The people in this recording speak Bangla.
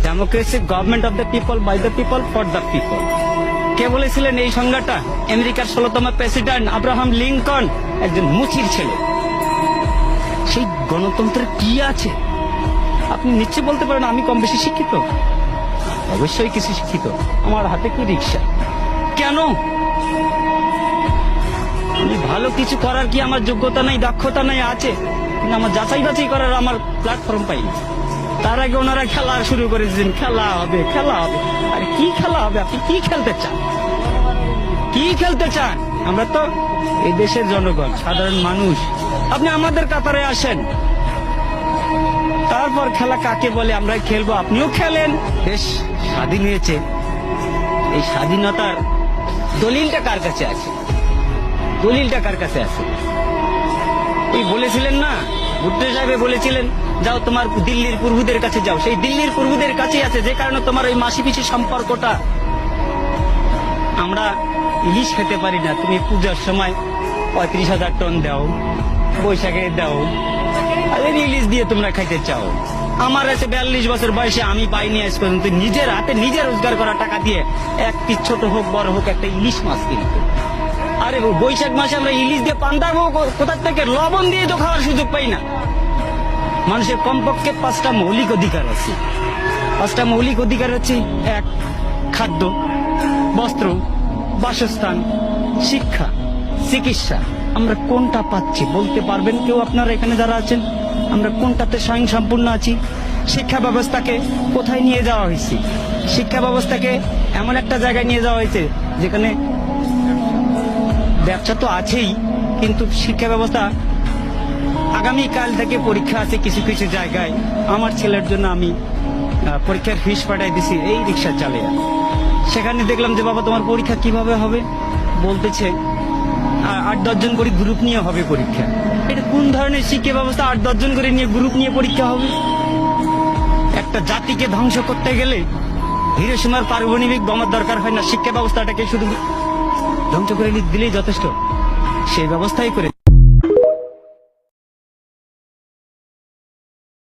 Democracy government of the people, by the people, for the people. কে বলেছিলেন এই সংজ্ঞাটা? আমেরিকার 16তম প্রেসিডেন্ট আব্রাহাম লিঙ্কন, একজন মুচির ছেলে। সেই গণতন্ত্রের কি আছে? আপনি নিশ্চয়ই বলতে পারেন আমি কম বেশি শিক্ষিত। অবশ্যই কিছু শিক্ষিত। আমার হাতে কি রিক্সা? কেন? আমি ভালো কিছু করার কি আমার যোগ্যতা নাই, দক্ষতা নাই? আছে, কিন্তু আমার যাচাই বাছাই করার আমার প্ল্যাটফর্ম পাইনি। তার আগে ওনারা খেলা শুরু করেছেন, খেলা হবে, খেলা হবে। আরে কি খেলা হবে? আপনি কি খেলতে চান? কি খেলতে চান? আমরা তো এই দেশের জনগণ, সাধারণ মানুষ। আপনি আমাদের কাতারে আসেন, তারপর খেলা কাকে বলে আমরা খেলবো। আপনিও খেলেন। দেশ স্বাধীন হয়েছে, এই স্বাধীনতার দলিলটা কার কাছে আছে? দলিলটা কার কাছে আছে? এই বলেছিলেন না, ভুট্টো সাহেব বলেছিলেন, যাও তোমার দিল্লির প্রভুদের কাছে যাও। সেই দিল্লির প্রভুদের কাছেই আছে, যে কারণে তোমার ওই মাসি পিসি সম্পর্কটা। আমরা ইলিশ খেতে পারি না, তুমি পূজার সময় 35,000 টন দাও, বৈশাখে দাও, আর ইলিশ দিয়ে তোমরা খাইতে চাও। আমার আছে 42 বছর বয়সে, আমি পাইনি আজ পর্যন্ত নিজের হাতে নিজে রোজগার করা টাকা দিয়ে একটি ছোট হোক বড় হোক একটা ইলিশ মাছ কিনতে। আরে বৈশাখ মাসে আমরা ইলিশ দিয়ে পান্তাবো কোথা থেকে? লবণ দিয়ে তো খাওয়ার সুযোগ পাই না। মানুষের কমপক্ষে 5টা মৌলিক অধিকার আছে। 5টা মৌলিক অধিকার হচ্ছে: 1, খাদ্য, বস্ত্র, বাসস্থান, শিক্ষা, চিকিৎসা। আমরা কোনটা পাচ্ছি বলতে পারবেন কেউ? আপনারা এখানে যারা আছেন, আমরা কোনটাতে স্বয়ংসম্পূর্ণ আছি? শিক্ষা ব্যবস্থাকে কোথায় নিয়ে যাওয়া হয়েছে? শিক্ষা ব্যবস্থাকে এমন একটা জায়গায় নিয়ে যাওয়া হয়েছে যেখানে ব্যবসা তো আছেই, কিন্তু শিক্ষা ব্যবস্থা, আগামীকাল থেকে পরীক্ষা আছে কিছু কিছু জায়গায়। আমার ছেলের জন্য আমি পরীক্ষার ফিস পাঠাই দিছি এই রিক্সা চালিয়ে। সেখানে দেখলাম যে বাবা তোমার পরীক্ষা কিভাবে হবে? বলতেছে 8-10 জন করে গ্রুপ নিয়ে হবে পরীক্ষা। এটা কোন ধরনের শিক্ষা ব্যবস্থা? 8-10 জন করে নিয়ে গ্রুপ নিয়ে পরীক্ষা হবে? একটা জাতিকে ধ্বংস করতে গেলে হিরোশিমার পারমাণবিক বোমার দরকার হয় না, শিক্ষা ব্যবস্থাটাকে শুধু ধ্বংস করে দিলেই যথেষ্ট। সেই ব্যবস্থাই করে